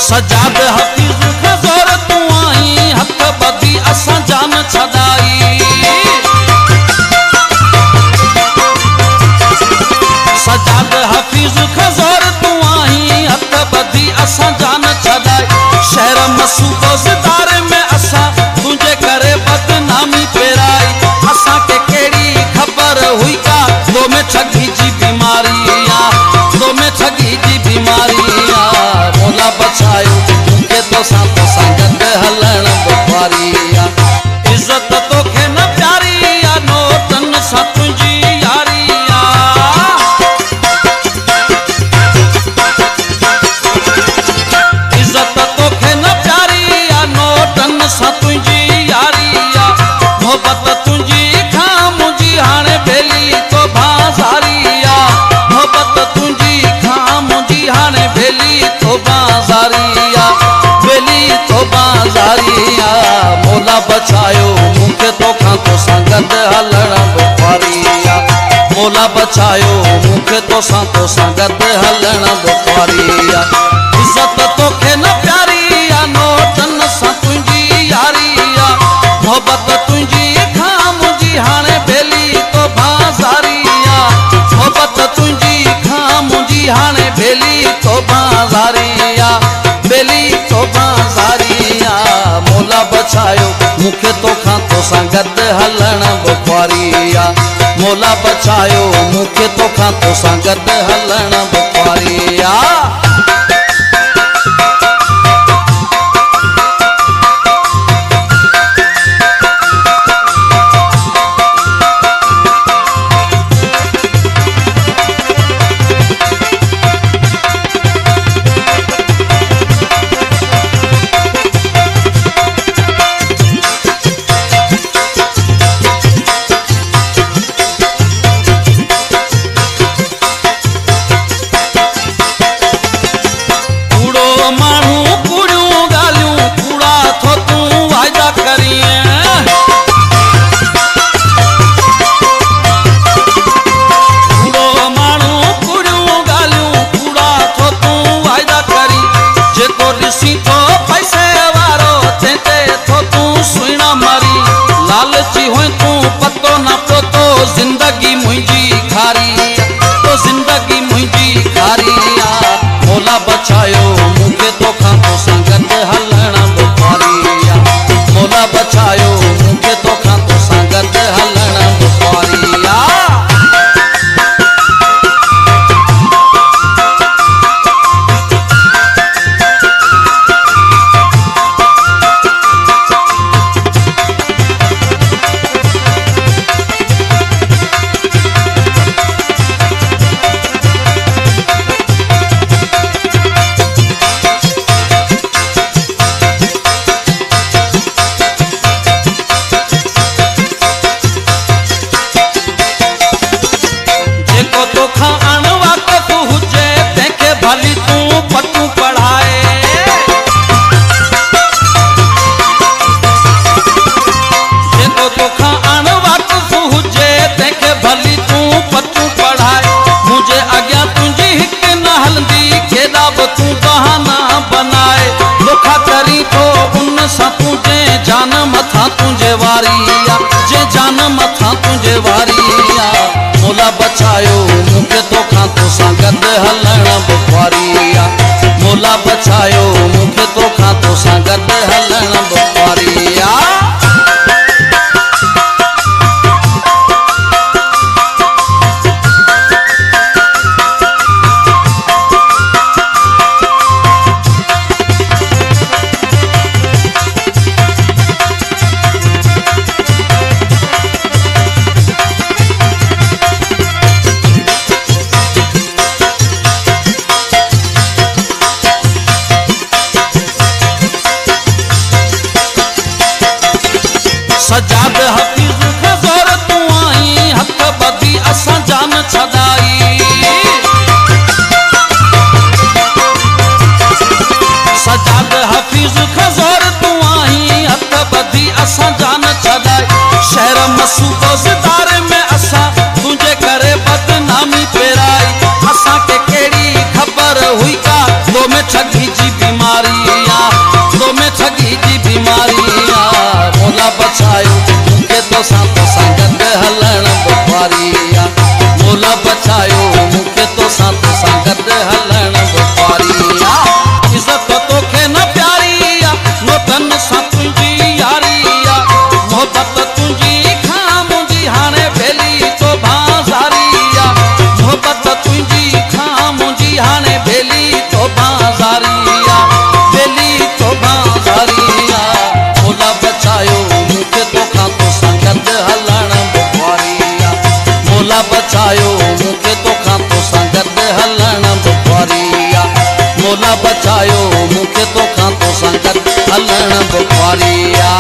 सजाद हफीज़ खज़ोर तू आई हथ बदी असां जान छॾाई। सजाद हफीज़ खज़ोर तू आई हथ बदी असां जान छॾाई। शहर मसूबो सितारे में असां तुझे करे बदनामी फेराई। असां के केड़ी खबर हुई का तो में ठगी जी बीमारी तो में ठगी जी बीमारी मोला बचायो मुखे तो संगत हलण बुखारी। इज्जत तोखे न प्यारी नोटन सां तुंहिंजी यारी। इज्जत तोखे न प्यारी नोटन सां तुंहिंजी यारी। मोहब्बत तुंहिंजी खां मुंहिंजी हाणे भेली तो बाज़ारी। मोहब्बत तुंहिंजी खां मुंहिंजी हाणे भेली तो बाज़ारी भेली तो बाज़ारी। मोला बचायो मुखे तोखां तो संगत हलण बुखारी। मोला बचायो मुखे तोसां तो संगत हलण बुखारी। इज्जत तोखे न प्यारी नोटन सां तुंहिंजी यारी। मोहब्बत तुंहिंजी खां मुंहिंजी हाणे भेली तो बाज़ारी। मोहब्बत तुंहिंजी खां मुंहिंजी हाणे भेली तो बाज़ारी भेली तो बाज़ारी। मोला बचायो मुखे तोखां तो संगत हलण बुखारी। मोला बचायो मुखे तोखां तो संगत हलण बुखारी। लालची हो तू पतो न पतो जिंदगी मुझी खारी तो जिंदगी मुझी खारी। मोला बचायो मुखे तोखां तो संगत हलण बुखारी। मोला बचायो मुखे तोखां तो संगत हलण बुखारी। जान मथा तुझे वारी जे जान मथा तुझे वारी। मोला बचायो मुखे तोखां तो संगत हलण बुखारी। मोला बचायो मुखे तोखां तो संगत हलण बुखारी। सजाद हफीज़ खज़ोर तू आई हथ बदी असां जान छॾाई। सजाद हफीज़ खज़ोर तू आई हथ बदी असां जान छॾाई। शहर मसूबो सितारे में असां तुझे करे बदनामी फेराई। असां के केड़ी खबर हुई का तो में ठगी जी बीमारी सां गॾु हलण बुखारिया मोला बचायो मूंखे तोसां गॾु हलण बुखारिया इज़त तोखे न प्यारी आ नोटन सां तुंहिंजी यारी आ मोहबत तुंहिंजी खां मुंहिंजी हाणे भेली तो बाज़ारी आ मोहबत तुंहिंजी खां मुंहिंजी हाणे भेली तो बाज़ारी आ भेली तो बाज़ारी आ मोला बचायो मूंखे तोसां गॾु हलण बुखारिया मोला बचायो मूंखे तोसां गॾु हलण बुखारिया मोला बचायो मूंखे तोसां गॾु हलण बुखारिया।